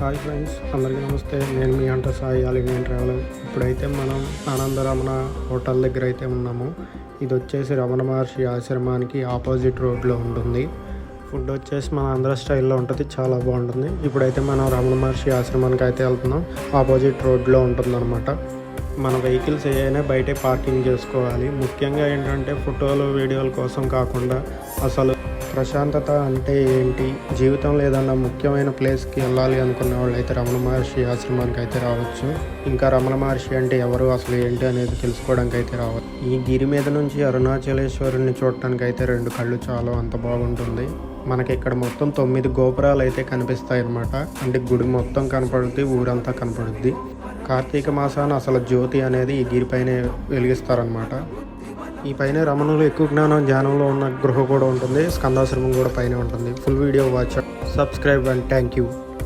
Hi friends, అందరికీ నమస్తే. నేను మీ అంట సాయి ఆల్ ఇండియన్ ట్రావెలర్. ఇప్పుడైతే మనం ఆనందరమణ హోటల్ దగ్గర అయితే ఉన్నాము. ఇది వచ్చేసి రమణ మహర్షి ఆశ్రమానికి ఆపోజిట్ రోడ్లో ఉంటుంది. ఫుడ్ వచ్చేసి మన ఆంధ్ర స్టైల్లో ఉంటుంది, చాలా బాగుంటుంది. ఇప్పుడైతే మనం రమణ మహర్షి ఆశ్రమానికి అయితే వెళ్తున్నాం. ఆపోజిట్ రోడ్లో ఉంటుందన్నమాట. మన వెహికల్స్ ఏదైనా బయటే పార్కింగ్ చేసుకోవాలి. ముఖ్యంగా ఏంటంటే ఫోటోలు వీడియోల కోసం కాకుండా అసలు ప్రశాంతత అంటే ఏంటి, జీవితంలో ఏదన్నా ముఖ్యమైన ప్లేస్కి వెళ్ళాలి అనుకున్న వాళ్ళు అయితే రమణ మహర్షి ఆశ్రమానికి అయితే రావచ్చు. ఇంకా రమణ మహర్షి అంటే ఎవరు, అసలు ఏంటి అనేది తెలుసుకోవడానికి అయితే రావచ్చు. ఈ గిరి మీద నుంచి అరుణాచలేశ్వరుని చూడటానికి అయితే 2 కళ్ళు చాలు, అంత బాగుంటుంది. మనకి ఇక్కడ మొత్తం 9 గోపురాలు అయితే కనిపిస్తాయి అన్నమాట. అంటే గుడి మొత్తం కనపడుద్ది, ఊరంతా కనపడుద్ది. కార్తీక మాసాన అసలు జ్యోతి అనేది ఈ గిరిపైనే వెలిగిస్తారనమాట. ఈ పైన రమణులు ఎక్కువ జ్ఞానం ధ్యానంలో ఉన్న గృహ కూడా ఉంటుంది. స్కందాశ్రమం కూడా పైన ఉంటుంది. Full video watch, subscribe and thank you.